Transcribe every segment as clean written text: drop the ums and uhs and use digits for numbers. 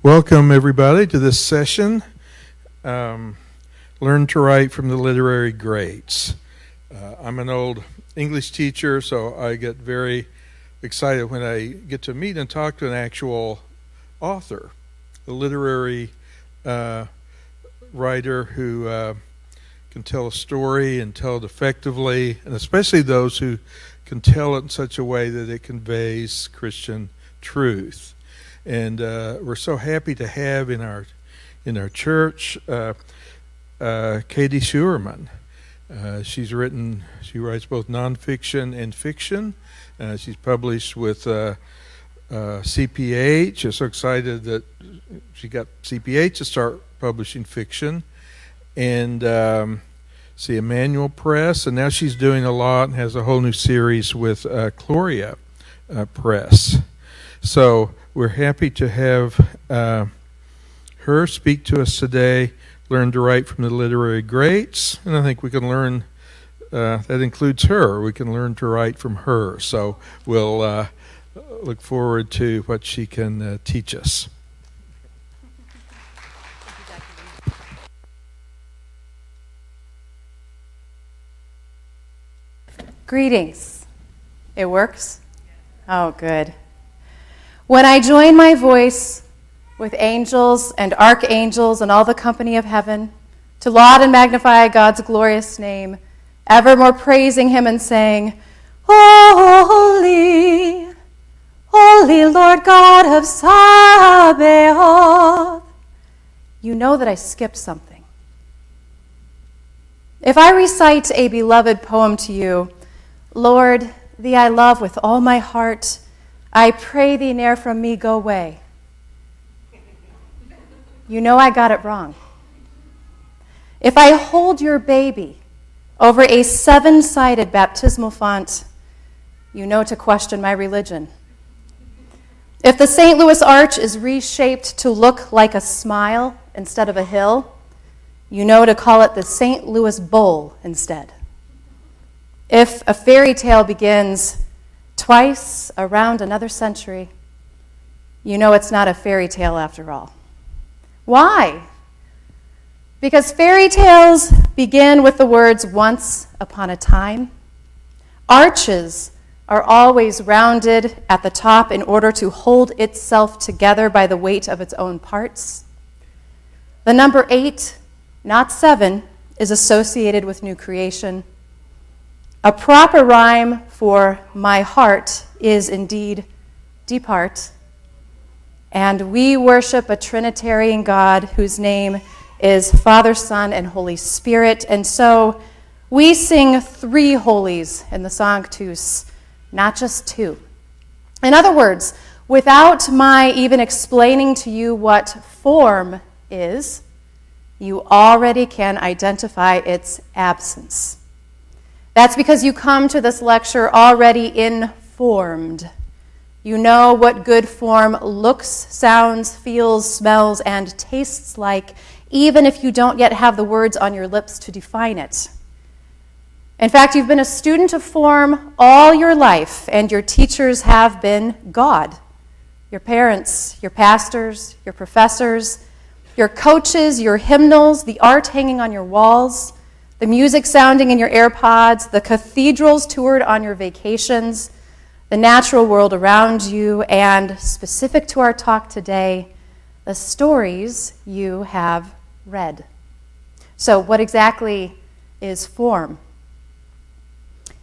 Welcome, everybody, to this session, Learn to Write from the Literary Greats. I'm an old English teacher, so I get very excited when I get to meet and talk to an actual author, a literary writer who can tell a story and tell it effectively, and especially those who can tell it in such a way that it conveys Christian truth. And we're so happy to have in our church Katie Schuermann. She writes both nonfiction and fiction. She's published with CPH. I'm so excited that she got CPH to start publishing fiction. And Emmanuel Press, and now she's doing a lot and has a whole new series with Concordia Press. So we're happy to have her speak to us today, Learn to Write from the Literary Greats, and I think we can learn, that includes her, we can learn to write from her. So we'll look forward to what she can teach us. Greetings. It works? Oh, good. When I join my voice with angels and archangels and all the company of heaven to laud and magnify God's glorious name, evermore praising him and saying, Holy, holy Lord God of Sabaoth, you know that I skipped something. If I recite a beloved poem to you, Lord, thee I love with all my heart, I pray thee ne'er from me go away. You know I got it wrong. If I hold your baby over a 7-sided baptismal font, you know to question my religion. If the St. Louis Arch is reshaped to look like a smile instead of a hill, you know to call it the St. Louis Bowl instead. If a fairy tale begins twice around another century, you know it's not a fairy tale after all. Why? Because fairy tales begin with the words once upon a time. Arches are always rounded at the top in order to hold itself together by the weight of its own parts. The number 8, not 7, is associated with new creation. A proper rhyme for my heart is indeed depart. And we worship a Trinitarian God whose name is Father, Son, and Holy Spirit. And so we sing 3 holies in the Sanctus, not just 2. In other words, without my even explaining to you what form is, you already can identify its absence. That's because you come to this lecture already informed. You know what good form looks, sounds, feels, smells, and tastes like, even if you don't yet have the words on your lips to define it. In fact, you've been a student of form all your life, and your teachers have been God. Your parents, your pastors, your professors, your coaches, your hymnals, the art hanging on your walls, the music sounding in your AirPods, the cathedrals toured on your vacations, the natural world around you, and specific to our talk today, the stories you have read. So what exactly is form?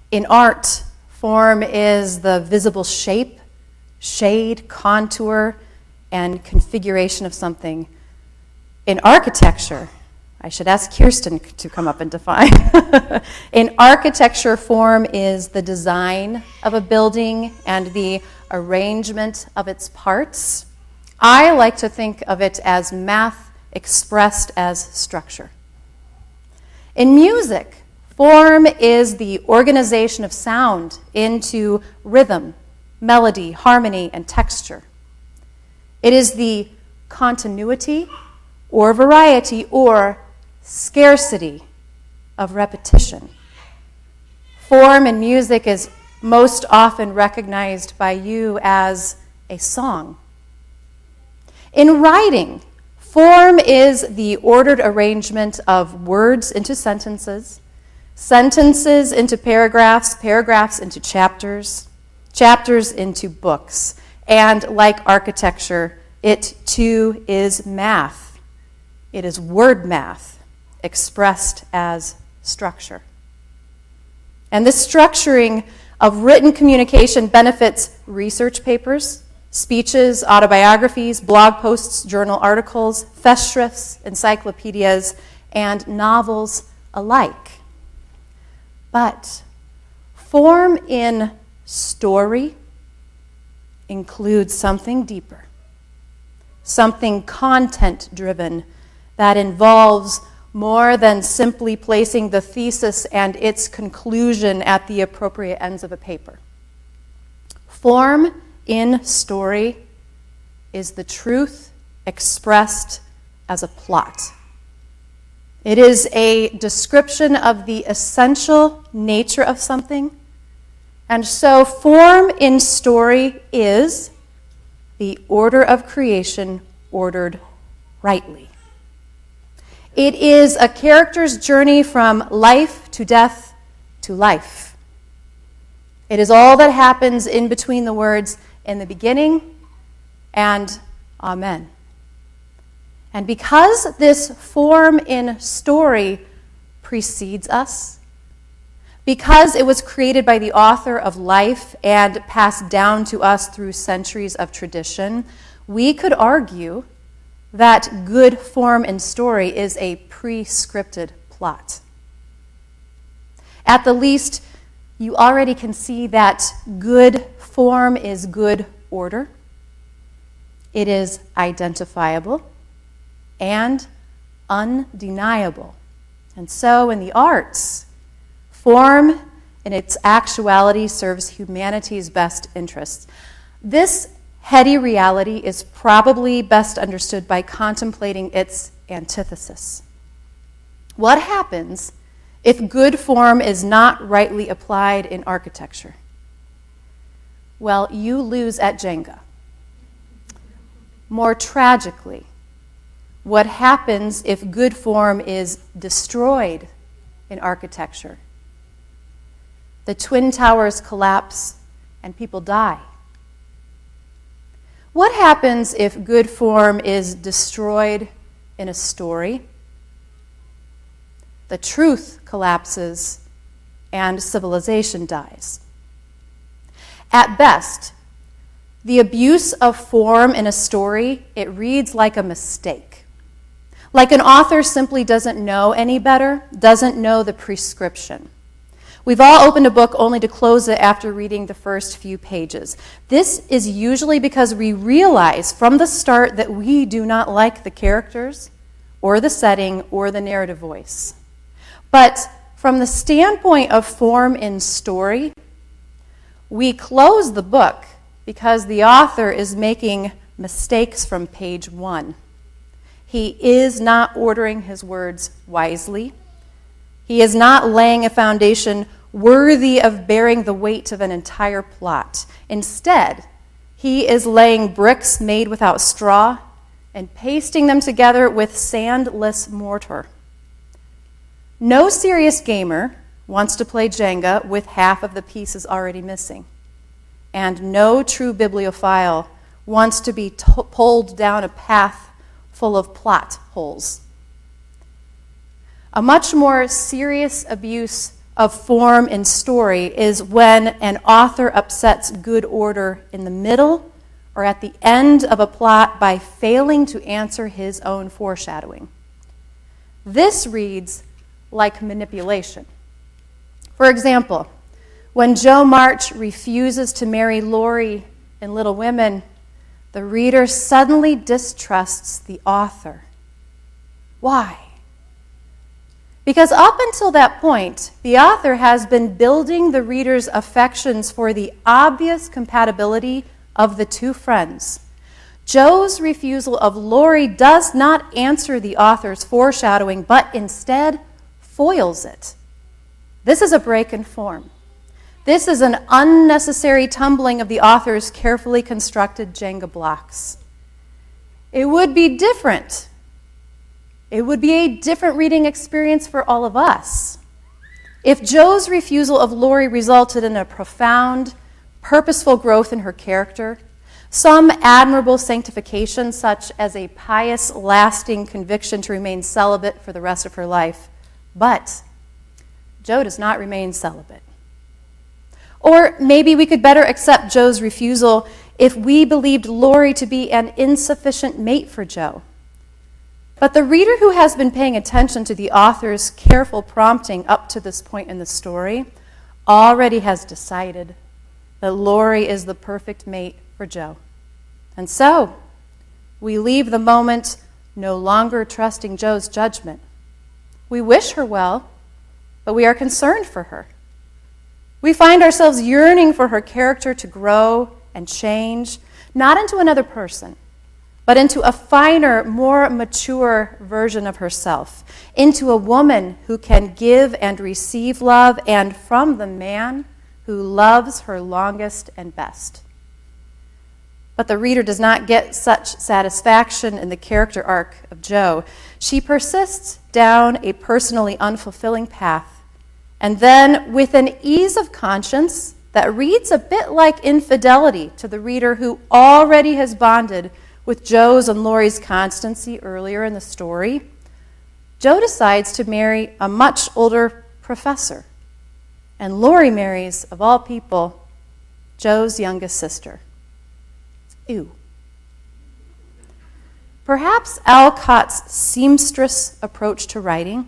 In art, form is the visible shape, shade, contour, and configuration of something. In architecture, I should ask Kirsten to come up and define. In architecture, form is the design of a building and the arrangement of its parts. I like to think of it as math expressed as structure. In music, form is the organization of sound into rhythm, melody, harmony, and texture. It is the continuity or variety or scarcity of repetition. Form in music is most often recognized by you as a song. In writing, form is the ordered arrangement of words into sentences, sentences into paragraphs, paragraphs into chapters, chapters into books. And like architecture, it too is math. It is word math expressed as structure. And this structuring of written communication benefits research papers, speeches, autobiographies, blog posts, journal articles, festschrifts, encyclopedias, and novels alike. But form in story includes something deeper, something content-driven that involves more than simply placing the thesis and its conclusion at the appropriate ends of a paper. Form in story is the truth expressed as a plot. It is a description of the essential nature of something, and so form in story is the order of creation ordered rightly. It is a character's journey from life to death to life. It is all that happens in between the words "in the beginning" and "Amen." And because this form in story precedes us, because it was created by the author of life and passed down to us through centuries of tradition, we could argue that good form in story is a pre-scripted plot. At the least, you already can see that good form is good order. It is identifiable and undeniable. And so in the arts, form in its actuality serves humanity's best interests. This heady reality is probably best understood by contemplating its antithesis. What happens if good form is not rightly applied in architecture? Well, you lose at Jenga. More tragically, what happens if good form is destroyed in architecture? The Twin Towers collapse and people die. What happens if good form is destroyed in a story? The truth collapses and civilization dies. At best, the abuse of form in a story, it reads like a mistake. Like an author simply doesn't know any better, doesn't know the prescription. We've all opened a book only to close it after reading the first few pages. This is usually because we realize from the start that we do not like the characters or the setting or the narrative voice. But from the standpoint of form in story, we close the book because the author is making mistakes from page 1. He is not ordering his words wisely. He is not laying a foundation worthy of bearing the weight of an entire plot. Instead, he is laying bricks made without straw and pasting them together with sandless mortar. No serious gamer wants to play Jenga with half of the pieces already missing. And no true bibliophile wants to be pulled down a path full of plot holes. A much more serious abuse of form in story is when an author upsets good order in the middle or at the end of a plot by failing to answer his own foreshadowing. This reads like manipulation. For example, when Jo March refuses to marry Laurie in Little Women, the reader suddenly distrusts the author. Why? Because up until that point, the author has been building the reader's affections for the obvious compatibility of the two friends. Jo's refusal of Laurie does not answer the author's foreshadowing, but instead foils it. This is a break in form. This is an unnecessary tumbling of the author's carefully constructed Jenga blocks. It would be different. It would be a different reading experience for all of us. If Jo's refusal of Lori resulted in a profound, purposeful growth in her character, some admirable sanctification, such as a pious, lasting conviction to remain celibate for the rest of her life, but Jo does not remain celibate. Or maybe we could better accept Jo's refusal if we believed Lori to be an insufficient mate for Jo. But the reader who has been paying attention to the author's careful prompting up to this point in the story already has decided that Lori is the perfect mate for Jo. And so, we leave the moment no longer trusting Jo's judgment. We wish her well, but we are concerned for her. We find ourselves yearning for her character to grow and change, not into another person, but into a finer, more mature version of herself, into a woman who can give and receive love, and from the man who loves her longest and best. But the reader does not get such satisfaction in the character arc of Jo. She persists down a personally unfulfilling path, and then, with an ease of conscience that reads a bit like infidelity to the reader who already has bonded with Jo's and Lori's constancy earlier in the story, Jo decides to marry a much older professor, and Lori marries, of all people, Jo's youngest sister. Ew. Perhaps Alcott's seamstress approach to writing,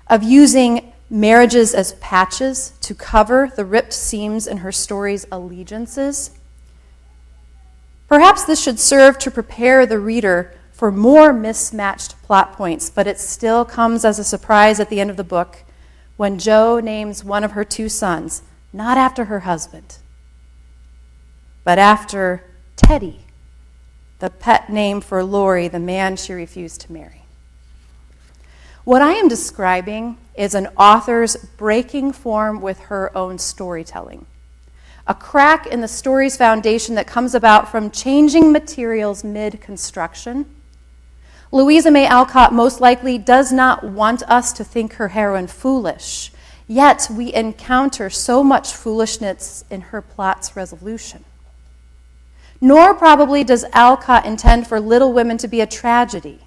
of using marriages as patches to cover the ripped seams in her story's allegiances, perhaps this should serve to prepare the reader for more mismatched plot points, but it still comes as a surprise at the end of the book when Jo names one of her two sons, not after her husband, but after Teddy, the pet name for Lori, the man she refused to marry. What I am describing is an author's breaking form with her own storytelling, a crack in the story's foundation that comes about from changing materials mid-construction. Louisa May Alcott most likely does not want us to think her heroine foolish, yet we encounter so much foolishness in her plot's resolution. Nor probably does Alcott intend for Little Women to be a tragedy,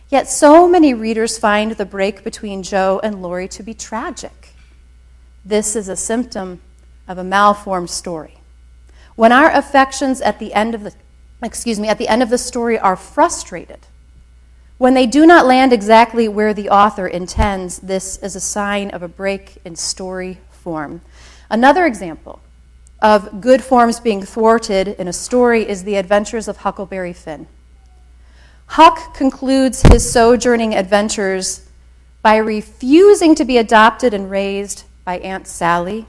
yet so many readers find the break between Jo and Lori to be tragic. This is a symptom of a malformed story. When our affections at the end of the story are frustrated, when they do not land exactly where the author intends, this is a sign of a break in story form. Another example of good forms being thwarted in a story is The Adventures of Huckleberry Finn. Huck concludes his sojourning adventures by refusing to be adopted and raised by Aunt Sally,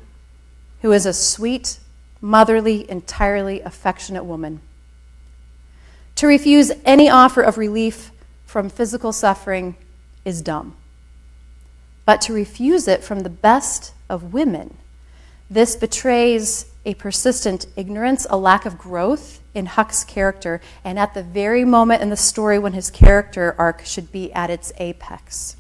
who is a sweet, motherly, entirely affectionate woman. To refuse any offer of relief from physical suffering is dumb. But to refuse it from the best of women, this betrays a persistent ignorance, a lack of growth in Huck's character, and at the very moment in the story when his character arc should be at its apex.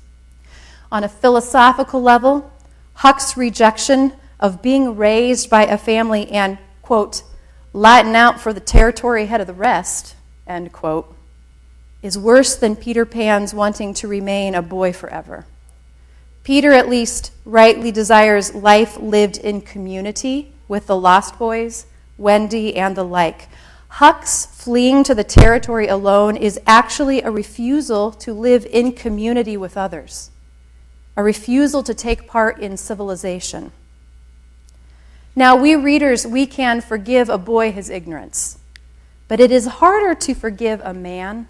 On a philosophical level, Huck's rejection of being raised by a family and, quote, Latin out for the territory ahead of the rest, end quote, is worse than Peter Pan's wanting to remain a boy forever. Peter at least rightly desires life lived in community with the Lost Boys, Wendy, and the like. Huck's fleeing to the territory alone is actually a refusal to live in community with others, a refusal to take part in civilization. Now, we readers, we can forgive a boy his ignorance, but it is harder to forgive a man.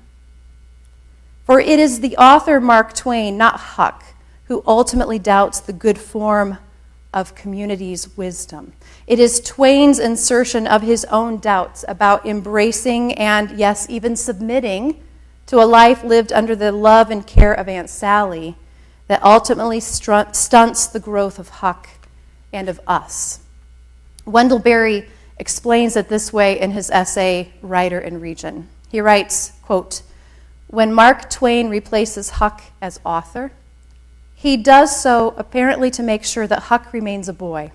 For it is the author Mark Twain, not Huck, who ultimately doubts the good form of community's wisdom. It is Twain's insertion of his own doubts about embracing and, yes, even submitting to a life lived under the love and care of Aunt Sally that ultimately stunts the growth of Huck and of us. Wendell Berry explains it this way in his essay, Writer and Region. He writes, quote, "When Mark Twain replaces Huck as author, he does so apparently to make sure that Huck remains a boy.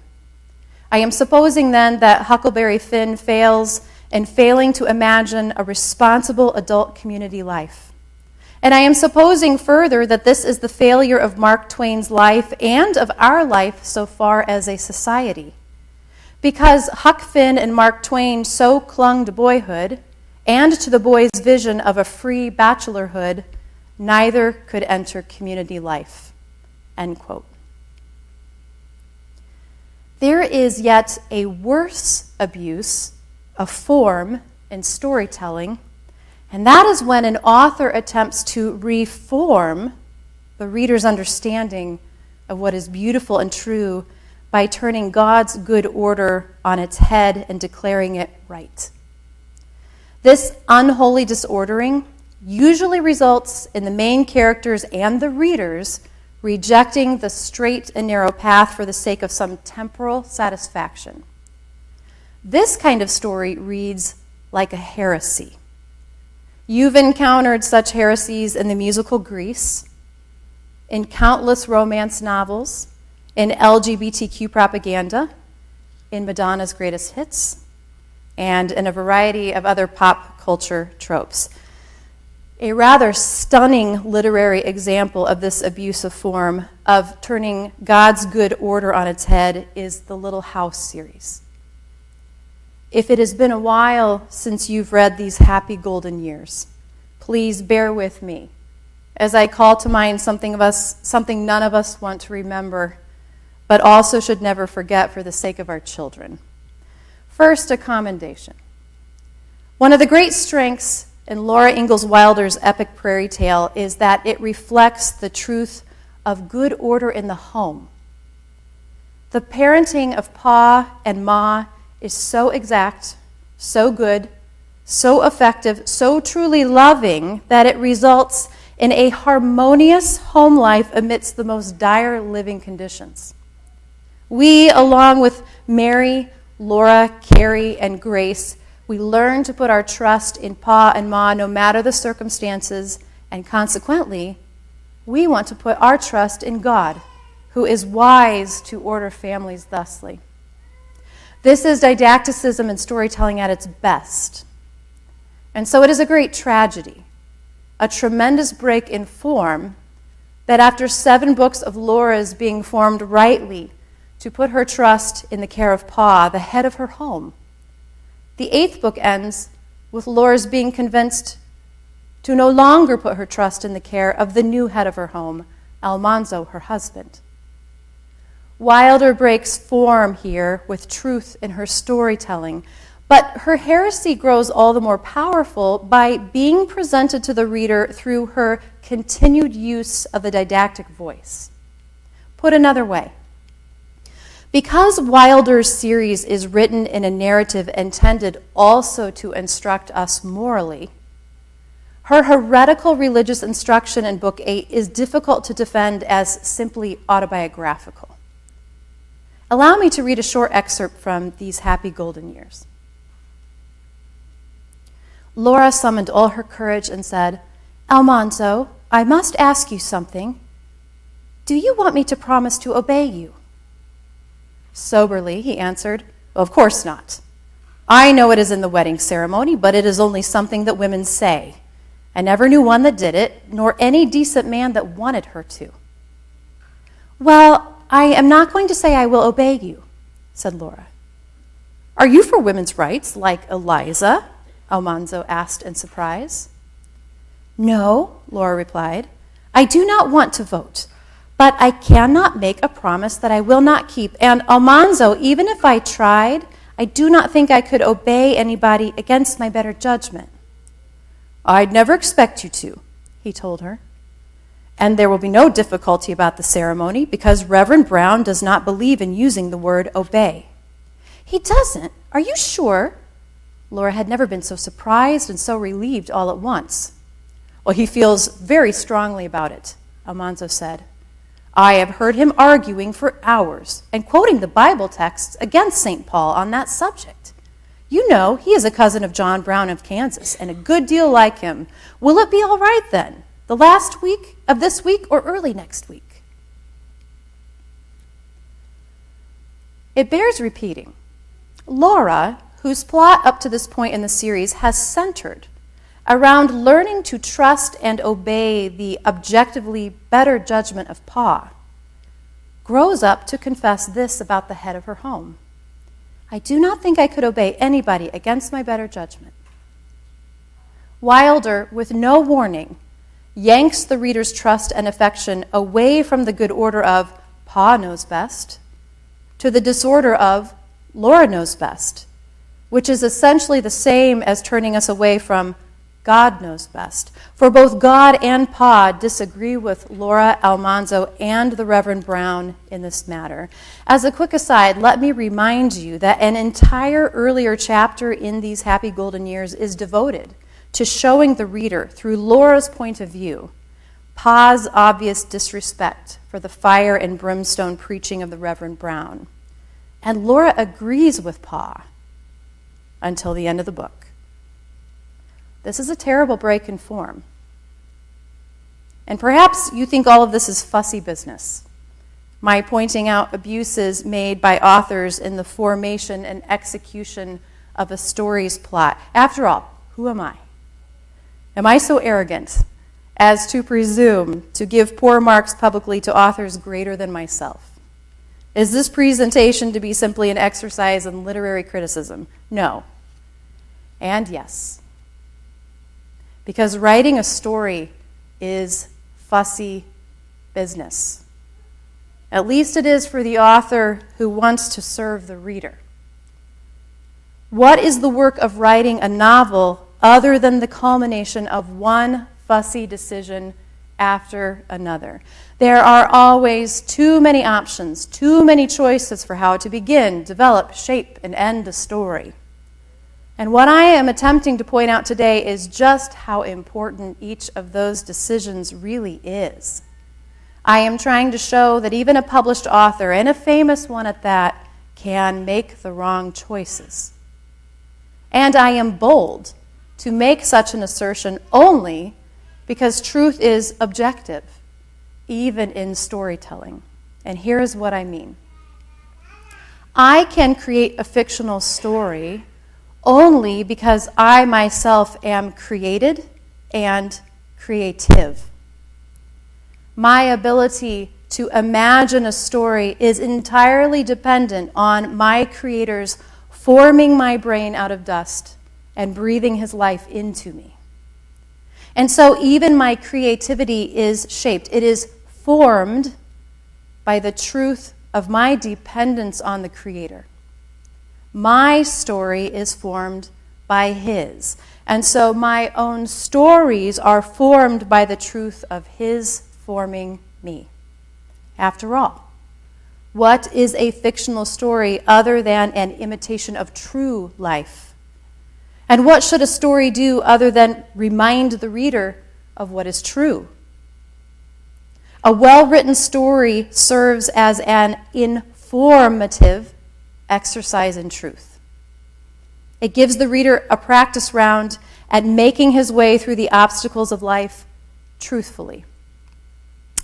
I am supposing then that Huckleberry Finn fails in failing to imagine a responsible adult community life. And I am supposing further that this is the failure of Mark Twain's life and of our life so far as a society. Because Huck Finn and Mark Twain so clung to boyhood and to the boy's vision of a free bachelorhood, neither could enter community life." End quote. There is yet a worse abuse of form in storytelling, and that is when an author attempts to reform the reader's understanding of what is beautiful and true by turning God's good order on its head and declaring it right. This unholy disordering usually results in the main characters and the readers rejecting the straight and narrow path for the sake of some temporal satisfaction. This kind of story reads like a heresy. You've encountered such heresies in the musical Grease, in countless romance novels, in LGBTQ propaganda, in Madonna's greatest hits, and in a variety of other pop culture tropes. A rather stunning literary example of this abuse of form, of turning God's good order on its head, is the Little House series. If it has been a while since you've read these happy golden years, please bear with me as I call to mind something none of us want to remember, but also should never forget for the sake of our children. First, a commendation. One of the great strengths in Laura Ingalls Wilder's epic prairie tale is that it reflects the truth of good order in the home. The parenting of Pa and Ma is so exact, so good, so effective, so truly loving that it results in a harmonious home life amidst the most dire living conditions. We, along with Mary, Laura, Carrie, and Grace, we learn to put our trust in Pa and Ma no matter the circumstances, and consequently, we want to put our trust in God, who is wise to order families thusly. This is didacticism and storytelling at its best. And so it is a great tragedy, a tremendous break in form, that after 7 books of Laura's being formed rightly to put her trust in the care of Pa, the head of her home, the 8th book ends with Laura's being convinced to no longer put her trust in the care of the new head of her home, Almanzo, her husband. Wilder breaks form here with truth in her storytelling, but her heresy grows all the more powerful by being presented to the reader through her continued use of the didactic voice. Put another way, because Wilder's series is written in a narrative intended also to instruct us morally, her heretical religious instruction in Book 8 is difficult to defend as simply autobiographical. Allow me to read a short excerpt from these happy golden years. Laura summoned all her courage and said, "Almanzo, I must ask you something. Do you want me to promise to obey you?" Soberly, he answered, "Of course not. I know it is in the wedding ceremony, but it is only something that women say. I never knew one that did it, nor any decent man that wanted her to." "Well, I am not going to say I will obey you," said Laura. "Are you for women's rights, like Eliza?" Almanzo asked in surprise. "No," Laura replied. "I do not want to vote, but I cannot make a promise that I will not keep. And Almanzo, even if I tried, I do not think I could obey anybody against my better judgment." "I'd never expect you to," he told her. "And there will be no difficulty about the ceremony because Reverend Brown does not believe in using the word obey." "He doesn't? Are you sure?" Laura had never been so surprised and so relieved all at once. "Well, he feels very strongly about it," Almanzo said. "I have heard him arguing for hours and quoting the Bible texts against St. Paul on that subject. You know, he is a cousin of John Brown of Kansas, and a good deal like him. Will it be all right then, the last week of this week or early next week? It bears repeating. Laura, whose plot up to this point in the series has centered around learning to trust and obey the objectively better judgment of Pa, grows up to confess this about the head of her home. I do not think I could obey anybody against my better judgment. Wilder, with no warning, yanks the reader's trust and affection away from the good order of Pa knows best to the disorder of Laura knows best, which is essentially the same as turning us away from God knows best. For both God and Pa disagree with Laura Almanzo and the Reverend Brown in this matter. As a quick aside, let me remind you that an entire earlier chapter in these Happy Golden Years is devoted to showing the reader, through Laura's point of view, Pa's obvious disrespect for the fire and brimstone preaching of the Reverend Brown. And Laura agrees with Pa until the end of the book. This is a terrible break in form. And perhaps you think all of this is fussy business. My pointing out abuses made by authors in the formation and execution of a story's plot. After all, who am I? Am I so arrogant as to presume to give poor marks publicly to authors greater than myself? Is this presentation to be simply an exercise in literary criticism? No. And yes. Because writing a story is fussy business. At least it is for the author who wants to serve the reader. What is the work of writing a novel other than the culmination of one fussy decision after another? There are always too many options, too many choices for how to begin, develop, shape, and end a story. And what I am attempting to point out today is just how important each of those decisions really is. I am trying to show that even a published author, and a famous one at that, can make the wrong choices. And I am bold to make such an assertion only because truth is objective, even in storytelling. And here is what I mean. I can create a fictional story only because I myself am created and creative. My ability to imagine a story is entirely dependent on my creator's forming my brain out of dust and breathing his life into me. And so even my creativity is shaped. It is formed by the truth of my dependence on the Creator. My story is formed by his. And so my own stories are formed by the truth of his forming me. After all, what is a fictional story other than an imitation of true life? And what should a story do other than remind the reader of what is true? A well-written story serves as an informative exercise in truth. It gives the reader a practice round at making his way through the obstacles of life truthfully.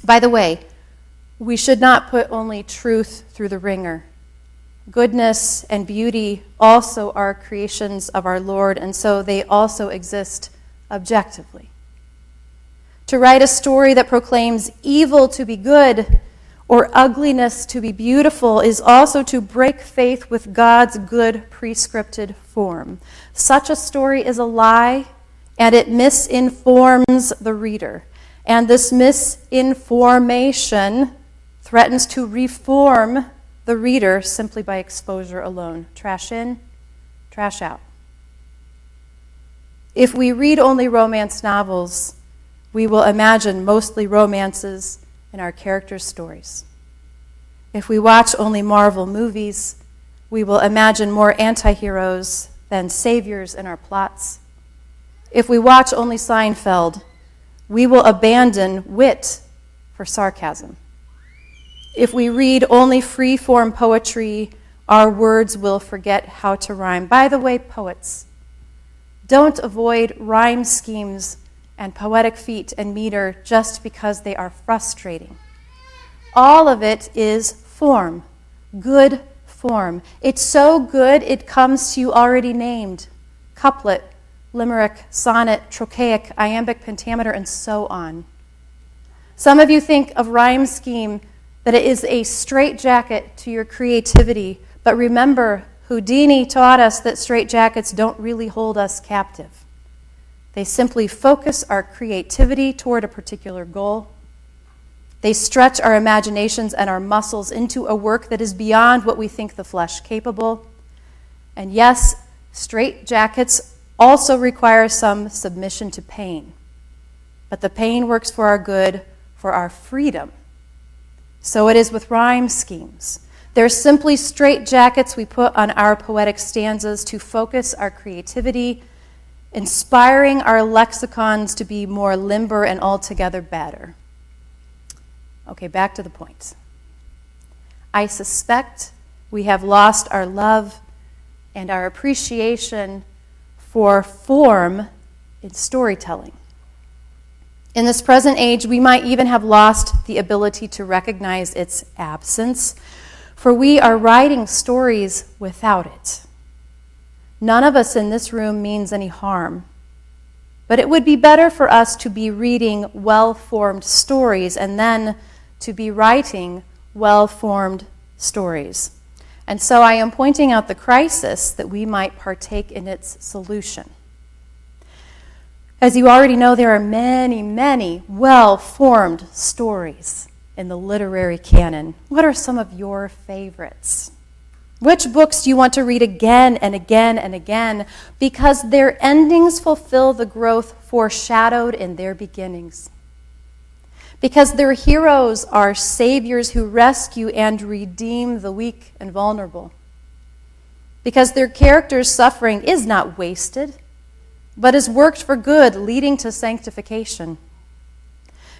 By the way, we should not put only truth through the ringer. Goodness and beauty also are creations of our Lord, and so they also exist objectively. To write a story that proclaims evil to be good or ugliness to be beautiful is also to break faith with God's good prescripted form. Such a story is a lie, and it misinforms the reader. And this misinformation threatens to reform the reader simply by exposure alone. Trash in, trash out. If we read only romance novels, we will imagine mostly romances in our characters' stories. If we watch only Marvel movies, we will imagine more anti-heroes than saviors in our plots. If we watch only Seinfeld, we will abandon wit for sarcasm. If we read only free-form poetry our words will forget how to rhyme. By the way, poets, don't avoid rhyme schemes and poetic feet and meter just because they are frustrating. All of it is form, good form. It's so good it comes to you already named. Couplet, limerick, sonnet, trochaic, iambic, pentameter, and so on. Some of you think of rhyme scheme that it is a straitjacket to your creativity, but remember, Houdini taught us that straitjackets don't really hold us captive. They simply focus our creativity toward a particular goal. They stretch our imaginations and our muscles into a work that is beyond what we think the flesh capable. And yes, straitjackets also require some submission to pain. But the pain works for our good, for our freedom. So it is with rhyme schemes. They're simply straitjackets we put on our poetic stanzas to focus our creativity, inspiring our lexicons to be more limber and altogether better. Okay, back to the point. I suspect we have lost our love and our appreciation for form in storytelling. In this present age, we might even have lost the ability to recognize its absence, for we are writing stories without it. None of us in this room means any harm, but it would be better for us to be reading well-formed stories and then to be writing well-formed stories. And so I am pointing out the crisis that we might partake in its solution. As you already know, there are many, many well-formed stories in the literary canon. What are some of your favorites? Which books do you want to read again and again and again because their endings fulfill the growth foreshadowed in their beginnings? Because their heroes are saviors who rescue and redeem the weak and vulnerable. Because their characters' suffering is not wasted, but is worked for good, leading to sanctification.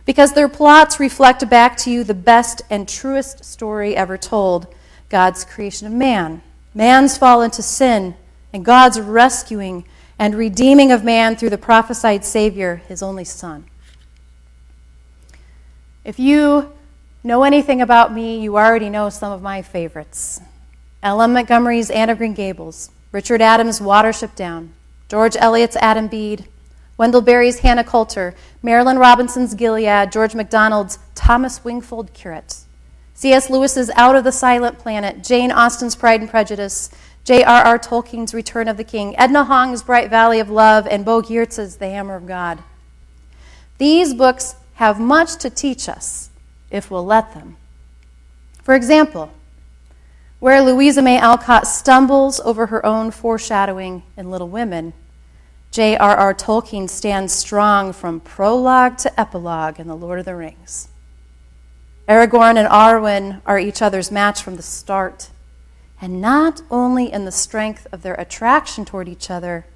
Because their plots reflect back to you the best and truest story ever told, God's creation of man, man's fall into sin, and God's rescuing and redeeming of man through the prophesied Savior, his only Son. If you know anything about me, you already know some of my favorites. L.M. Montgomery's Anne of Green Gables, Richard Adams' Watership Down, George Eliot's Adam Bede, Wendell Berry's Hannah Coulter, Marilyn Robinson's Gilead, George MacDonald's Thomas Wingfold Curate, C.S. Lewis's Out of the Silent Planet, Jane Austen's Pride and Prejudice, J.R.R. Tolkien's Return of the King, Edna Hong's Bright Valley of Love, and Bo Geertz's The Hammer of God. These books have much to teach us if we'll let them. For example, where Louisa May Alcott stumbles over her own foreshadowing in Little Women, J.R.R. Tolkien stands strong from prologue to epilogue in The Lord of the Rings. Aragorn and Arwen are each other's match from the start, and not only in the strength of their attraction toward each other,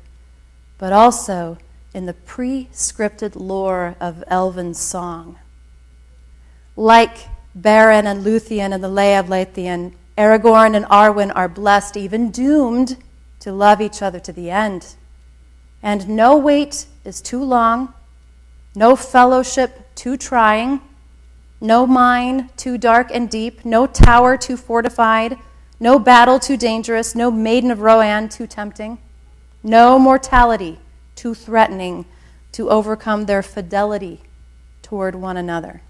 but also in the pre-scripted lore of elven song. Like Beren and Luthien and the Lay of Leithien, Aragorn and Arwen are blessed, even doomed, to love each other to the end. And no wait is too long, no fellowship too trying, no mine too dark and deep, no tower too fortified, no battle too dangerous, no maiden of Rohan too tempting, no mortality too threatening to overcome their fidelity toward one another.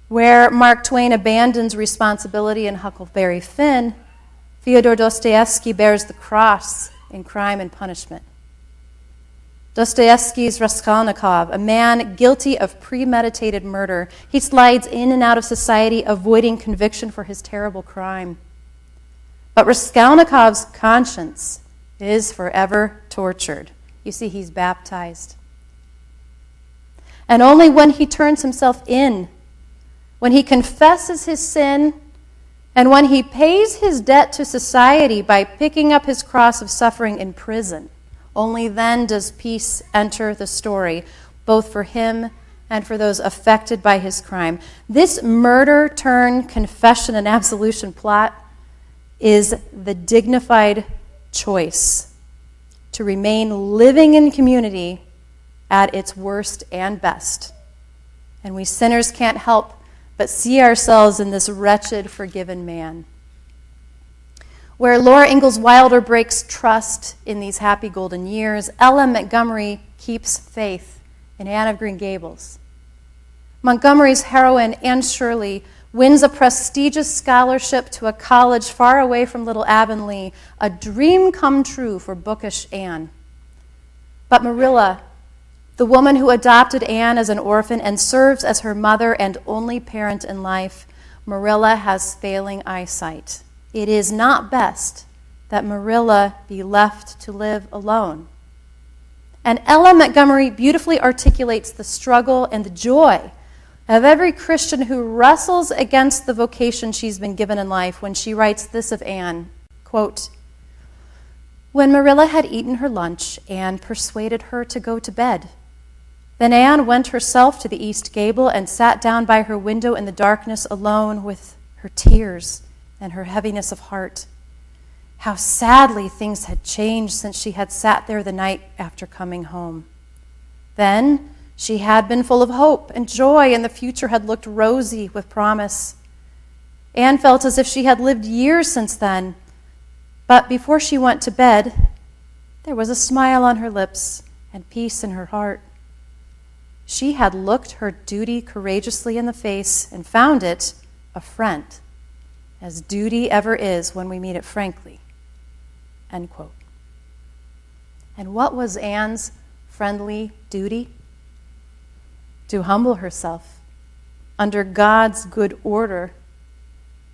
Where Mark Twain abandons responsibility in Huckleberry Finn, Fyodor Dostoevsky bears the cross in Crime and Punishment. Dostoevsky's Raskolnikov, a man guilty of premeditated murder. He slides in and out of society, avoiding conviction for his terrible crime. But Raskolnikov's conscience is forever tortured. You see, he's baptized. And only when he turns himself in, when he confesses his sin, and when he pays his debt to society by picking up his cross of suffering in prison, only then does peace enter the story, both for him and for those affected by his crime. This murder-turn-confession and absolution plot is the dignified choice to remain living in community at its worst and best. And we sinners can't help but see ourselves in this wretched, forgiven man. Where Laura Ingalls Wilder breaks trust in these happy golden years, Ella Montgomery keeps faith in Anne of Green Gables. Montgomery's heroine, Anne Shirley, wins a prestigious scholarship to a college far away from Little Avonlea, a dream come true for bookish Anne. But Marilla, the woman who adopted Anne as an orphan and serves as her mother and only parent in life, Marilla has failing eyesight. It is not best that Marilla be left to live alone. And Ella Montgomery beautifully articulates the struggle and the joy of every Christian who wrestles against the vocation she's been given in life when she writes this of Anne, quote, "When Marilla had eaten her lunch, Anne persuaded her to go to bed. Then Anne went herself to the east gable and sat down by her window in the darkness alone with her tears and her heaviness of heart. How sadly things had changed since she had sat there the night after coming home. Then she had been full of hope and joy, and the future had looked rosy with promise. Anne felt as if she had lived years since then, but before she went to bed, there was a smile on her lips and peace in her heart. She had looked her duty courageously in the face and found it a friend, as duty ever is when we meet it frankly." End quote. And what was Anne's friendly duty? To humble herself under God's good order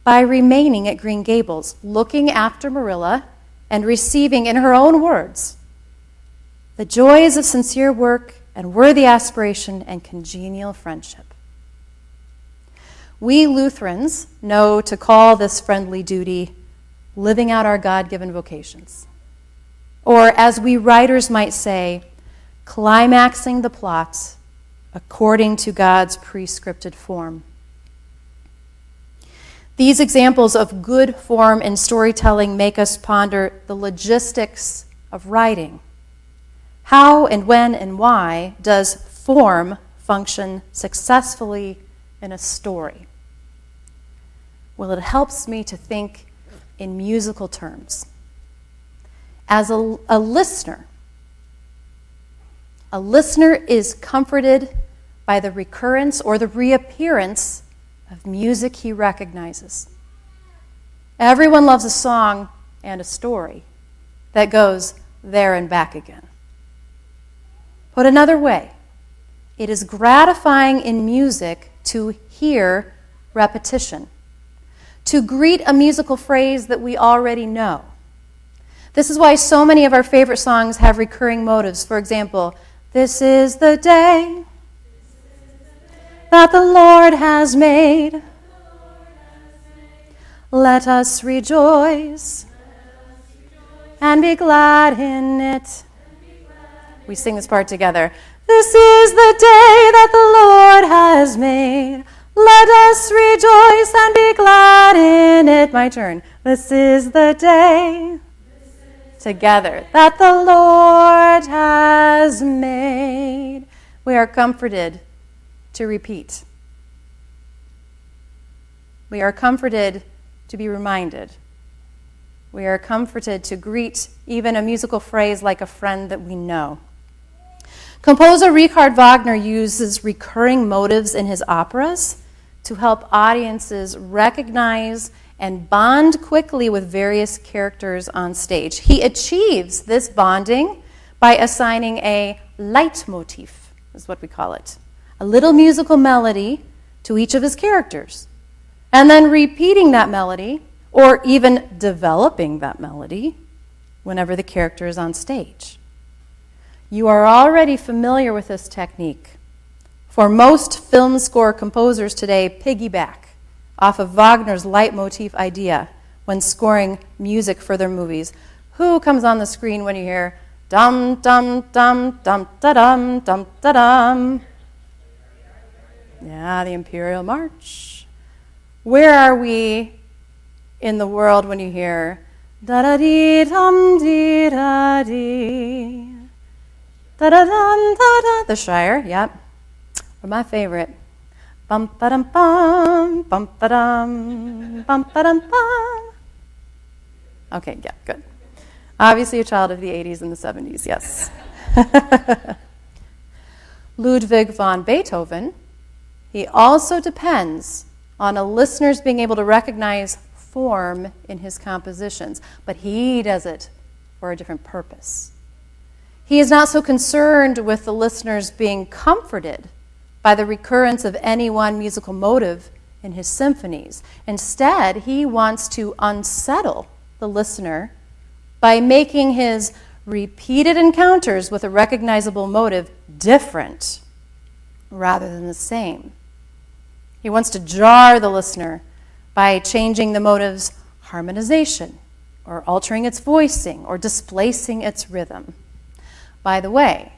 by remaining at Green Gables, looking after Marilla and receiving, in her own words, the joys of sincere work and worthy aspiration and congenial friendship. We Lutherans know to call this friendly duty living out our God-given vocations. Or, as we writers might say, climaxing the plot according to God's prescripted form. These examples of good form in storytelling make us ponder the logistics of writing. How and when and why does form function successfully in a story? Well, it helps me to think in musical terms. As a listener is comforted by the recurrence or the reappearance of music he recognizes. Everyone loves a song and a story that goes there and back again. Put another way, it is gratifying in music to hear repetition, to greet a musical phrase that we already know. This is why so many of our favorite songs have recurring motives. For example, "This is the day that the Lord has made. Let us rejoice and be glad in it." We sing this part together. "This is the day that the Lord has made. Let us rejoice and be glad in it." My turn. "This is the day," together, "that the Lord has made." We are comforted to repeat. We are comforted to be reminded. We are comforted to greet even a musical phrase like a friend that we know. Composer Richard Wagner uses recurring motives in his operas to help audiences recognize and bond quickly with various characters on stage. He achieves this bonding by assigning a leitmotif, is what we call it, a little musical melody to each of his characters, and then repeating that melody, or even developing that melody, whenever the character is on stage. You are already familiar with this technique, for most film score composers today piggyback off of Wagner's leitmotif idea when scoring music for their movies. Who comes on the screen when you hear dum dum dum dum da dum dum da dum? Yeah, the Imperial March. Where are we in the world when you hear da-da-dee-dum-dee-da-dee, da-da-dum-da-da, the Shire, yep. Or my favorite, bum-ba-dum-bum, bum-ba-dum, bum-ba-dum-bum. Okay, yeah, good. Obviously a child of the 80s and the 70s, yes. Ludwig van Beethoven, he also depends on a listener's being able to recognize form in his compositions, but he does it for a different purpose. He is not so concerned with the listeners being comforted by the recurrence of any one musical motive in his symphonies. Instead, he wants to unsettle the listener by making his repeated encounters with a recognizable motive different rather than the same. He wants to jar the listener by changing the motive's harmonization, or altering its voicing, or displacing its rhythm. By the way,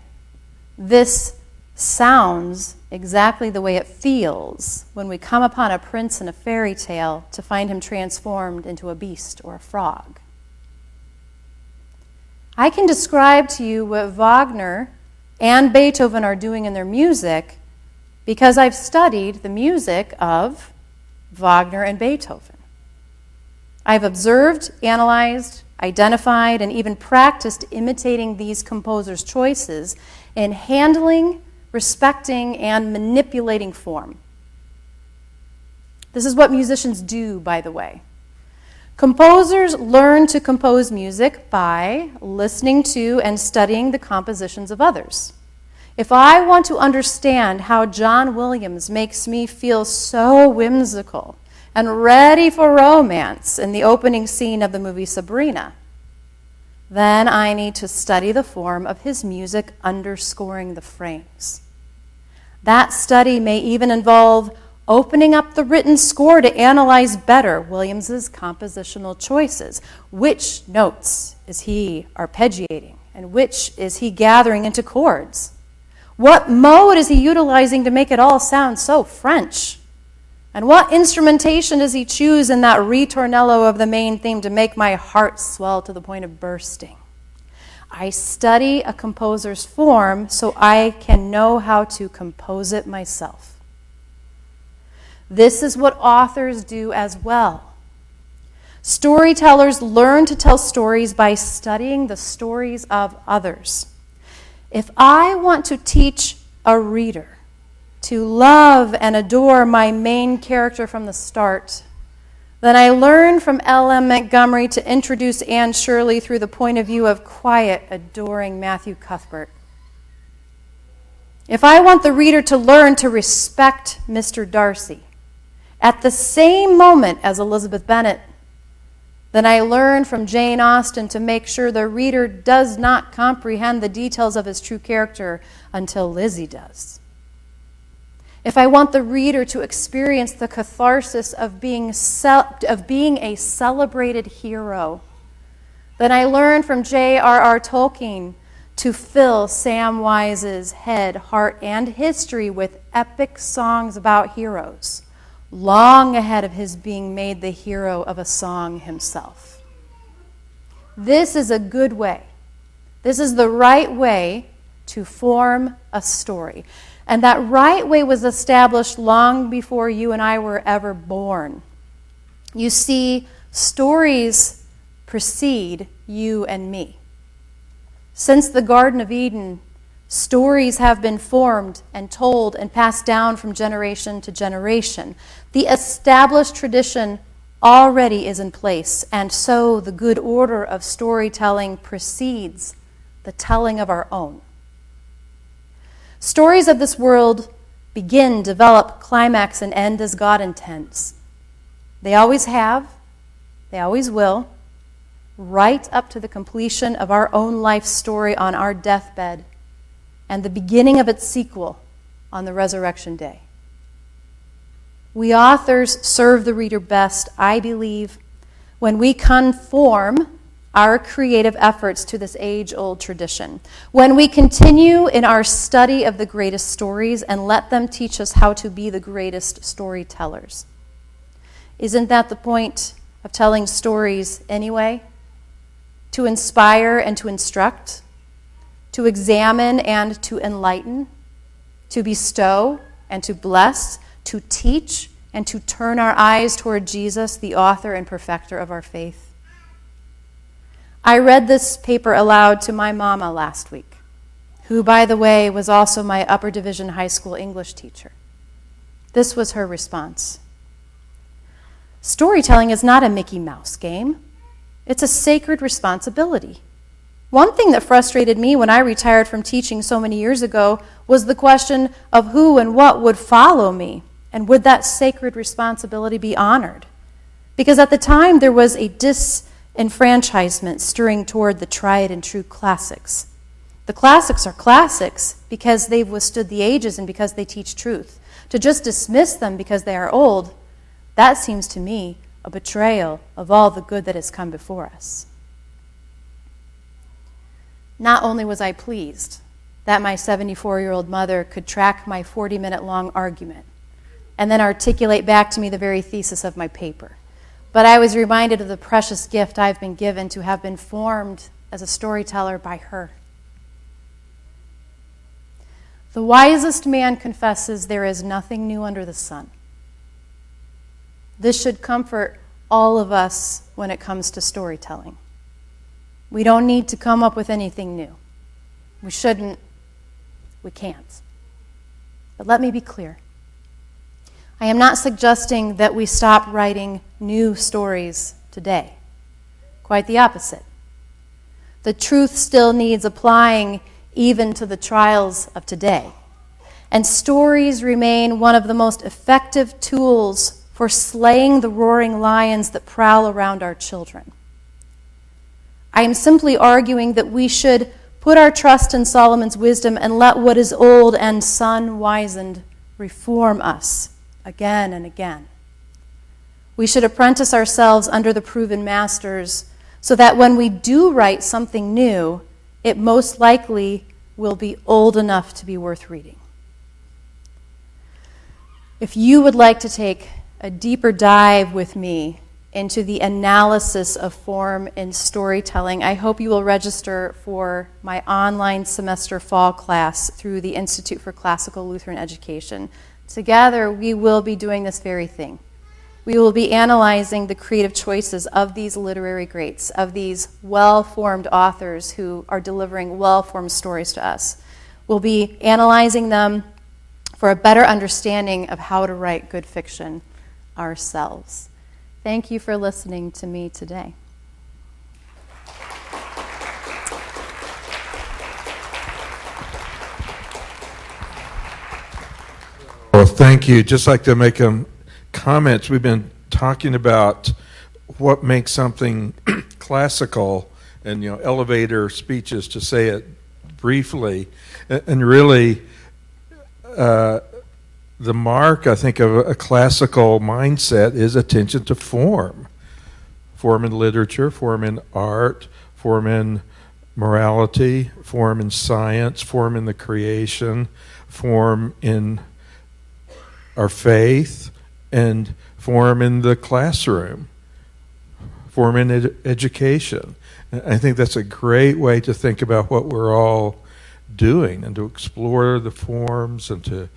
this sounds exactly the way it feels when we come upon a prince in a fairy tale to find him transformed into a beast or a frog. I can describe to you what Wagner and Beethoven are doing in their music because I've studied the music of Wagner and Beethoven. I've observed, analyzed, identified, and even practiced imitating these composers' choices in handling, respecting, and manipulating form. This is what musicians do, by the way. Composers learn to compose music by listening to and studying the compositions of others. If I want to understand how John Williams makes me feel so whimsical and ready for romance in the opening scene of the movie Sabrina, then I need to study the form of his music underscoring the frames. That study may even involve opening up the written score to analyze better Williams's compositional choices. Which notes is he arpeggiating, and which is he gathering into chords? What mode is he utilizing to make it all sound so French? And what instrumentation does he choose in that ritornello of the main theme to make my heart swell to the point of bursting? I study a composer's form so I can know how to compose it myself. This is what authors do as well. Storytellers learn to tell stories by studying the stories of others. If I want to teach a reader to love and adore my main character from the start, then I learn from L.M. Montgomery to introduce Anne Shirley through the point of view of quiet, adoring Matthew Cuthbert. If I want the reader to learn to respect Mr. Darcy at the same moment as Elizabeth Bennet, then I learn from Jane Austen to make sure the reader does not comprehend the details of his true character until Lizzie does. If I want the reader to experience the catharsis of being a celebrated hero, then I learn from J.R.R. Tolkien to fill Samwise's head, heart, and history with epic songs about heroes, long ahead of his being made the hero of a song himself. This is a good way. This is the right way to form a story. And that right way was established long before you and I were ever born. You see, stories precede you and me. Since the Garden of Eden, stories have been formed and told and passed down from generation to generation. The established tradition already is in place, and so the good order of storytelling precedes the telling of our own. Stories of this world begin, develop, climax, and end as God intends. They always have, they always will, right up to the completion of our own life story on our deathbed and the beginning of its sequel on the resurrection day. We authors serve the reader best, I believe, when we conform our creative efforts to this age-old tradition, when we continue in our study of the greatest stories and let them teach us how to be the greatest storytellers. Isn't that the point of telling stories anyway, to inspire and to instruct, to examine and to enlighten, to bestow and to bless, to teach and to turn our eyes toward Jesus, the author and perfecter of our faith. I read this paper aloud to my mama last week, who, by the way, was also my upper division high school English teacher. This was her response. Storytelling is not a Mickey Mouse game. It's a sacred responsibility. One thing that frustrated me when I retired from teaching so many years ago was the question of who and what would follow me, and would that sacred responsibility be honored? Because at the time there was a disenfranchisement stirring toward the tried and true classics. The classics are classics because they've withstood the ages and because they teach truth. To just dismiss them because they are old, that seems to me a betrayal of all the good that has come before us. Not only was I pleased that my 74-year-old mother could track my 40-minute-long argument and then articulate back to me the very thesis of my paper, but I was reminded of the precious gift I've been given to have been formed as a storyteller by her. The wisest man confesses there is nothing new under the sun. This should comfort all of us when it comes to storytelling. We don't need to come up with anything new. We shouldn't. We can't. But let me be clear. I am not suggesting that we stop writing new stories today. Quite the opposite. The truth still needs applying even to the trials of today. And stories remain one of the most effective tools for slaying the roaring lions that prowl around our children. I am simply arguing that we should put our trust in Solomon's wisdom and let what is old and sun-wizened reform us again and again. We should apprentice ourselves under the proven masters so that when we do write something new, it most likely will be old enough to be worth reading. If you would like to take a deeper dive with me into the analysis of form in storytelling, I hope you will register for my online semester fall class through the Institute for Classical Lutheran Education. Together, we will be doing this very thing. We will be analyzing the creative choices of these literary greats, of these well-formed authors who are delivering well-formed stories to us. We'll be analyzing them for a better understanding of how to write good fiction ourselves. Thank you for listening to me today. Well, thank you. Just like to make comments. We've been talking about what makes something classical, and elevator speeches, to say it briefly, and really the mark, I think, of a classical mindset is attention to form. Form in literature, form in art, form in morality, form in science, form in the creation, form in our faith, and form in the classroom, form in education. I think that's a great way to think about what we're all doing, and to explore the forms and to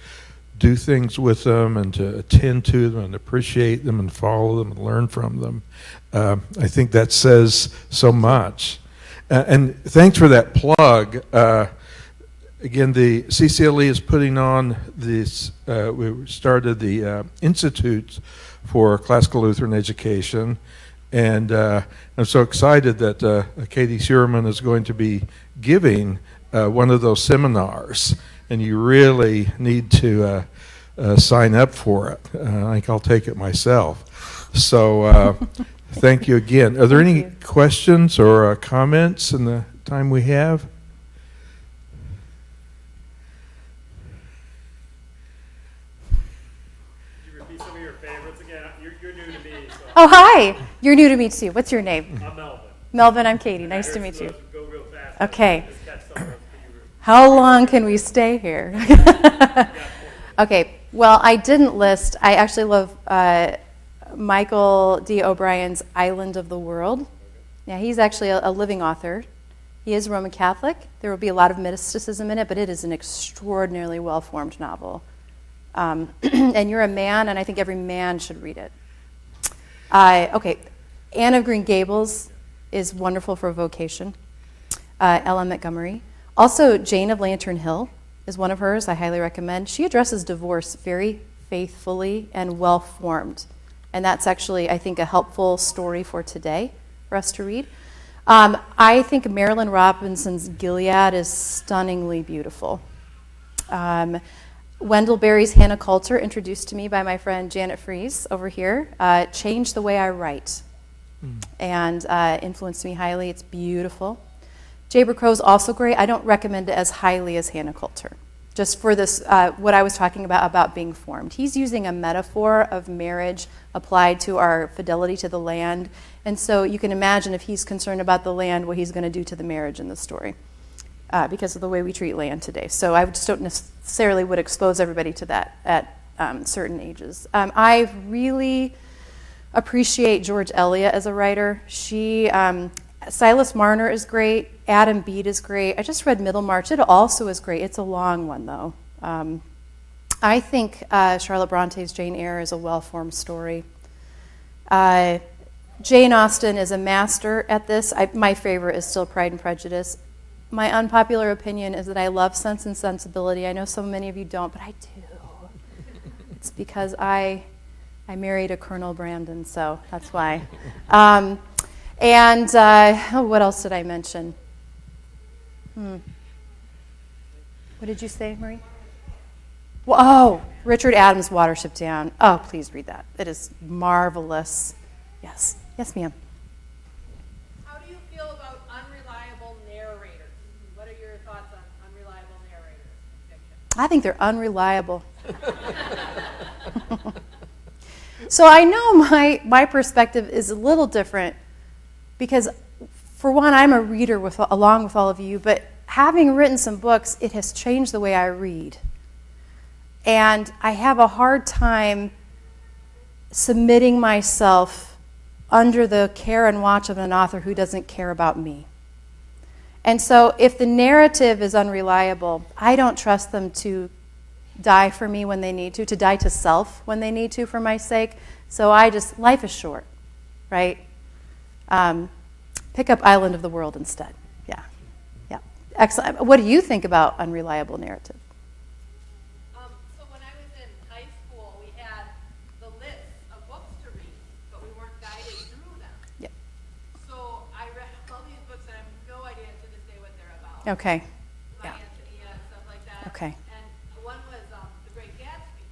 do things with them and to attend to them and appreciate them and follow them and learn from them. I think that says so much. And thanks for that plug. Again, the CCLE is putting on this, we started the Institute for Classical Lutheran Education, and I'm so excited that Katie Schuermann is going to be giving one of those seminars, and you really need to sign up for it. I think I'll take it myself. So thank you again. Are there any questions or comments in the time we have? Oh, hi. You're new to me, too. What's your name? I'm Melvin. Melvin, I'm Katie. Nice to meet you. Go real fast. Okay. How long can we stay here? Okay. Well, I didn't list. I actually love Michael D. O'Brien's Island of the World. Yeah, he's actually a living author. He is Roman Catholic. There will be a lot of mysticism in it, but it is an extraordinarily well-formed novel. And you're a man, and I think every man should read it. Okay, Anne of Green Gables is wonderful for vocation. Ella Montgomery. Also, Jane of Lantern Hill is one of hers. I highly recommend. She addresses divorce very faithfully and well-formed. And that's actually, I think, a helpful story for today for us to read. I think Marilyn Robinson's Gilead is stunningly beautiful. Wendell Berry's Hannah Coulter, introduced to me by my friend Janet Fries over here, changed the way I write and influenced me highly. It's beautiful. Jaber Crow's also great. I don't recommend it as highly as Hannah Coulter, just for this, what I was talking about being formed. He's using a metaphor of marriage applied to our fidelity to the land. And so you can imagine if he's concerned about the land, what he's going to do to the marriage in the story because of the way we treat land today. So I just don't necessarily would expose everybody to that at certain ages. I really appreciate George Eliot as a writer. Silas Marner is great. Adam Bede is great. I just read Middlemarch. It also is great. It's a long one, though. I think Charlotte Bronte's Jane Eyre is a well-formed story. Jane Austen is a master at this. My favorite is still Pride and Prejudice. My unpopular opinion is that I love Sense and Sensibility. I know so many of you don't, but I do. It's because I married a Colonel Brandon, so that's why. What else did I mention? What did you say, Marie? Richard Adams' Watership Down. Oh, please read that. It is marvelous. Yes. Yes, ma'am. How do you feel about unreliable narrators? What are your thoughts on unreliable narrators in fiction? I think they're unreliable. So I know my perspective is a little different because, for one, I'm a reader along with all of you, but having written some books, it has changed the way I read. And I have a hard time submitting myself under the care and watch of an author who doesn't care about me. And so if the narrative is unreliable, I don't trust them to die for me when they need to die to self when they need to for my sake. So life is short, right? Pick up Island of the World instead. Yeah. Excellent. What do you think about unreliable narrative? So when I was in high school, we had the list of books to read, but we weren't guided through them. Yeah. So I read all these books and I have no idea to this day what they're about. Okay. Science and stuff like that. Okay. And one was The Great Gatsby,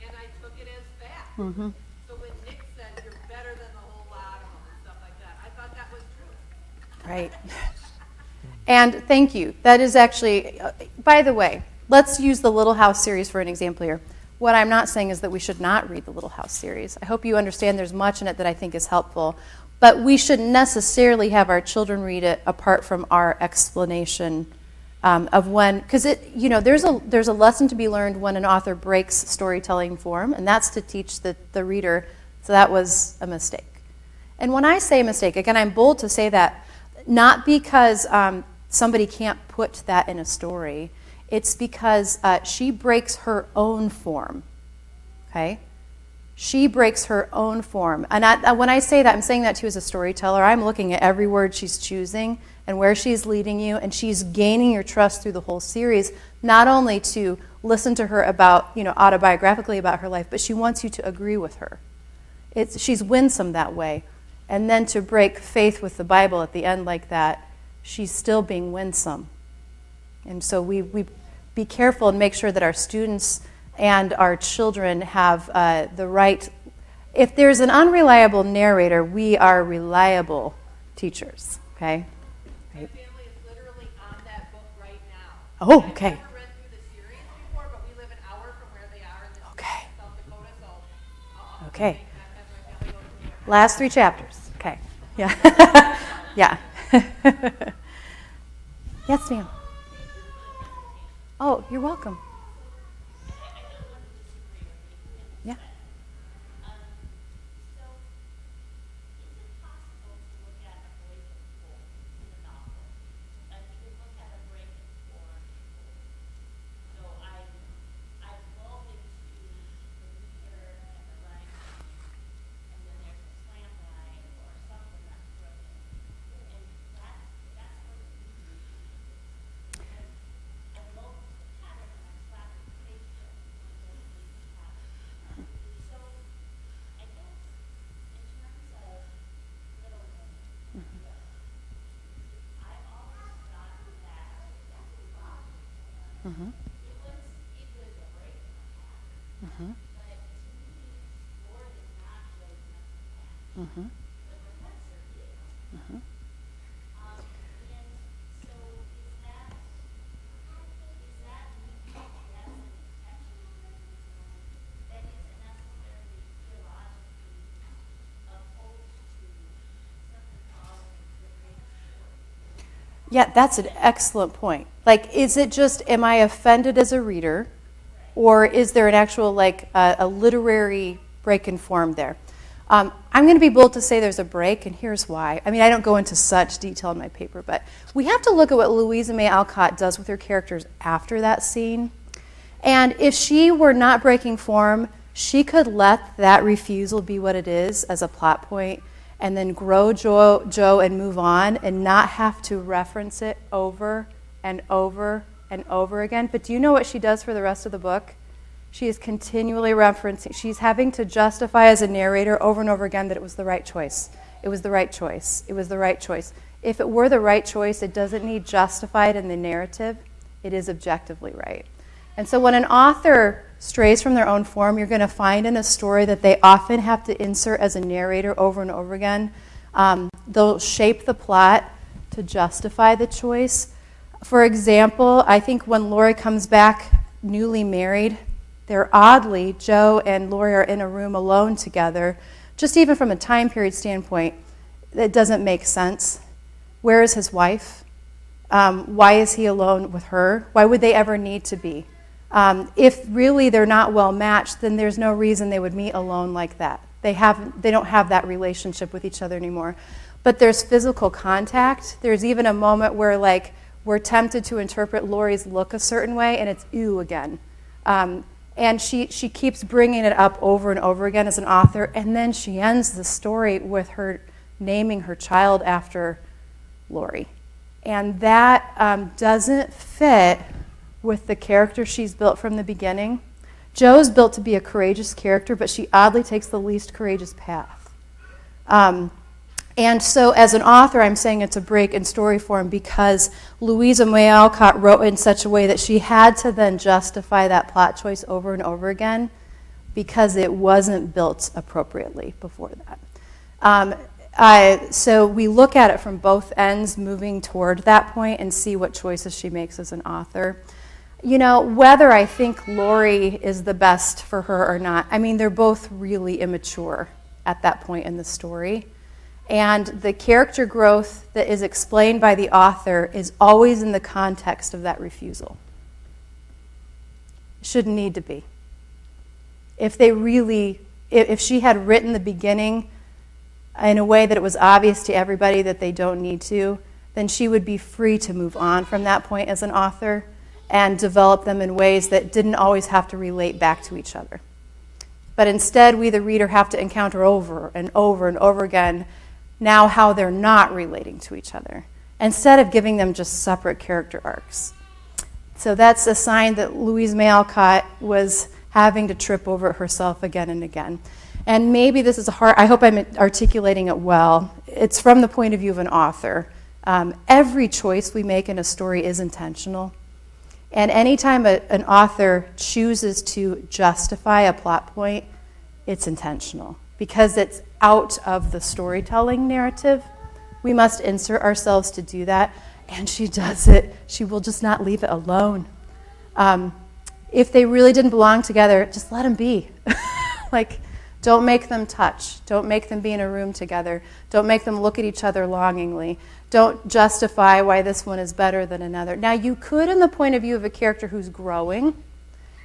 and I took it as fact. Mm-hmm. So when Nick said you're better than the whole lot of them and stuff like that, I thought that was true. Right. And thank you. That is actually, by the way, let's use the Little House series for an example here. What I'm not saying is that we should not read the Little House series. I hope you understand there's much in it that I think is helpful. But we shouldn't necessarily have our children read it apart from our explanation of when, because there's a lesson to be learned when an author breaks storytelling form, and that's to teach the reader, so that was a mistake. And when I say mistake, again, I'm bold to say that, not because somebody can't put that in a story. It's because she breaks her own form, okay? She breaks her own form. And when I say that, I'm saying that to you as a storyteller. I'm looking at every word she's choosing and where she's leading you, and she's gaining your trust through the whole series, not only to listen to her about, autobiographically about her life, but she wants you to agree with her. She's winsome that way. And then to break faith with the Bible at the end like that, she's still being winsome. And so we be careful and make sure that our students and our children have the right. If there's an unreliable narrator, we are reliable teachers, okay? My family is literally on that book right now. Oh, okay. I've never read through the series before, but we live an hour from where they are in South Dakota, so Okay. have my family go to New York. Last 3 chapters. Okay. Yeah. Yeah. Yes, ma'am. Oh, you're welcome. Yeah. Mm-hmm. Mm-hmm. Mm-hmm. Yeah, that's an excellent point. Like, is it just, am I offended as a reader, or is there an actual, like, a literary break in form there? I'm going to be bold to say there's a break, and here's why. I mean, I don't go into such detail in my paper, but we have to look at what Louisa May Alcott does with her characters after that scene. And if she were not breaking form, she could let that refusal be what it is as a plot point, and then grow Joe and move on and not have to reference it over and over and over again. But do you know what she does for the rest of the book? She is continually referencing. She's having to justify as a narrator over and over again that it was the right choice. It was the right choice. It was the right choice. If it were the right choice, it doesn't need justified in the narrative. It is objectively right. And so when an author strays from their own form, you're going to find in a story that they often have to insert as a narrator over and over again. They'll shape the plot to justify the choice. For example, I think when Laurie comes back newly married, oddly, Joe and Laurie are in a room alone together. Just even from a time period standpoint, it doesn't make sense. Where is his wife? Why is he alone with her? Why would they ever need to be? If really they're not well matched, then there's no reason they would meet alone like that. They don't have that relationship with each other anymore. But there's physical contact. There's even a moment where, like, we're tempted to interpret Laurie's look a certain way, and it's ew again. And she keeps bringing it up over and over again as an author, and then she ends the story with her naming her child after Laurie. And that doesn't fit with the character she's built from the beginning. Joe's built to be a courageous character, but she oddly takes the least courageous path. And so as an author, I'm saying it's a break in story form because Louisa May Alcott wrote in such a way that she had to then justify that plot choice over and over again because it wasn't built appropriately before that. So we look at it from both ends, moving toward that point, and see what choices she makes as an author. You know, whether I think Laurie is the best for her or not, I mean, they're both really immature at that point in the story. And the character growth that is explained by the author is always in the context of that refusal. Shouldn't need to be. If she had written the beginning in a way that it was obvious to everybody that they don't need to, then she would be free to move on from that point as an author and develop them in ways that didn't always have to relate back to each other. But instead, we, the reader, have to encounter over and over and over again now how they're not relating to each other, instead of giving them just separate character arcs. So that's a sign that Louisa May Alcott was having to trip over it herself again and again. And maybe this is I hope I'm articulating it well. It's from the point of view of an author. Every choice we make in a story is intentional. And anytime an author chooses to justify a plot point, it's intentional because it's out of the storytelling narrative. We must insert ourselves to do that, and she does it. She will just not leave it alone. If they really didn't belong together, just let them be. Like, don't make them touch. Don't make them be in a room together. Don't make them look at each other longingly. Don't justify why this one is better than another. Now, you could, in the point of view of a character who's growing,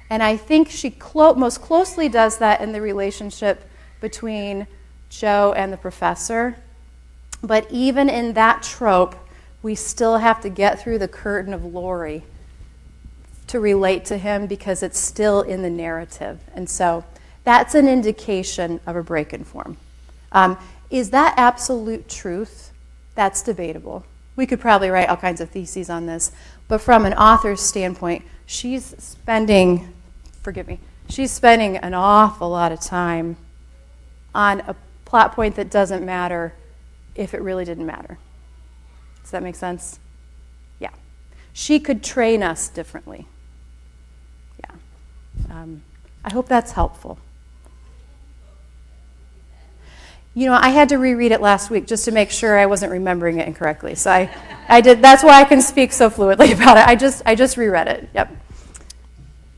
and I think she most closely does that in the relationship between Joe and the professor. But even in that trope, we still have to get through the curtain of Laurie to relate to him because it's still in the narrative. And so that's an indication of a break in form. Is that absolute truth? That's debatable. We could probably write all kinds of theses on this. But from an author's standpoint, she's spending an awful lot of time on a plot point that doesn't matter if it really didn't matter. Does that make sense? Yeah. She could train us differently. I hope that's helpful. You know, I had to reread it last week just to make sure I wasn't remembering it incorrectly. So I did. That's why I can speak so fluidly about it. I just reread it. Yep.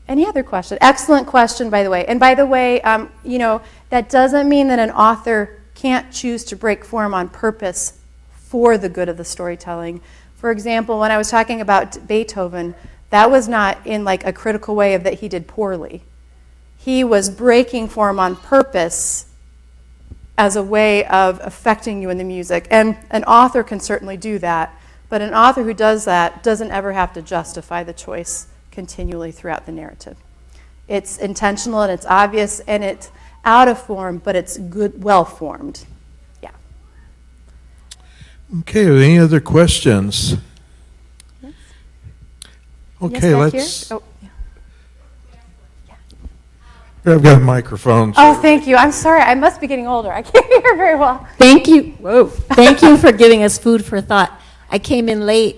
Any other question? Excellent question, by the way. And by the way, you know, that doesn't mean that an author can't choose to break form on purpose for the good of the storytelling. For example, when I was talking about Beethoven, that was not in like a critical way of that he did poorly. He was breaking form on purpose as a way of affecting you in the music. And an author can certainly do that, but an author who does that doesn't ever have to justify the choice continually throughout the narrative. It's intentional and it's obvious and it's out of form, but it's good, well formed. Yeah. Okay, any other questions? Yes. Okay, yes, let's. Here? Oh, yeah. I've got a microphone. Oh, thank you. I'm sorry. I must be getting older. I can't hear very well. Thank you. Whoa. Thank you for giving us food for thought. I came in late,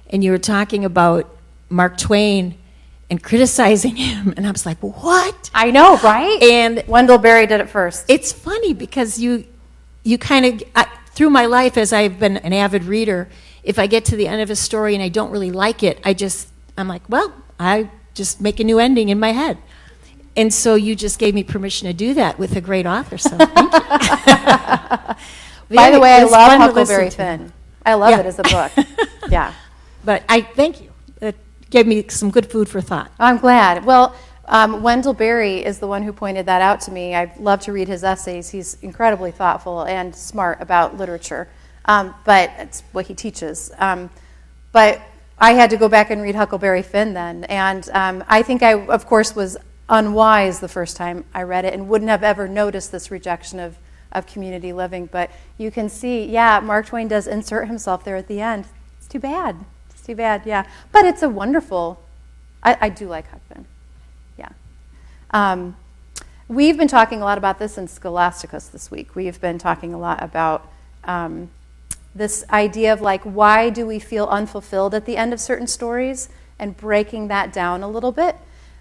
and you were talking about Mark Twain and criticizing him, and I was like, what? I know, right? And Wendell Berry did it first. it's funny because you kind of, through my life as I've been an avid reader, if I get to the end of a story and I don't really like it, I'm like, well, I just make a new ending in my head. And so you just gave me permission to do that with a great author, so thank you. By the way, I It's love fun to Huckleberry listen to. Finn. I love Yeah. it as a book. Yeah. But I thank you. It gave me some good food for thought. I'm glad. Well, Wendell Berry is the one who pointed that out to me. I love to read his essays. He's incredibly thoughtful and smart about literature, but it's what he teaches. But I had to go back and read Huckleberry Finn then, and I think I, of course, was unwise the first time I read it and wouldn't have ever noticed this rejection of community living. But you can see, yeah, Mark Twain does insert himself there at the end. It's too bad. It's too bad, yeah. But it's a wonderful, I do like Huck Finn. Yeah. We've been talking a lot about this in Scholasticus this week. We've been talking a lot about this idea of like, why do we feel unfulfilled at the end of certain stories, and breaking that down a little bit.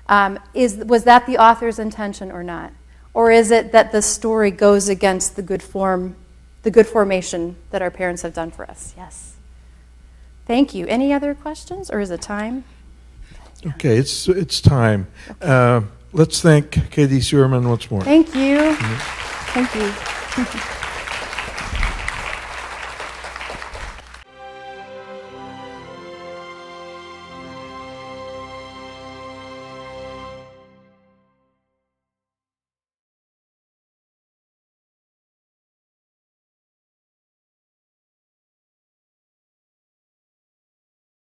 Was that the author's intention or not? Or is it that the story goes against the good formation that our parents have done for us? Yes. Thank you. Any other questions, or is it time? Okay, it's time. Let's thank Katie Schuermann once more. Thank you. Thank you.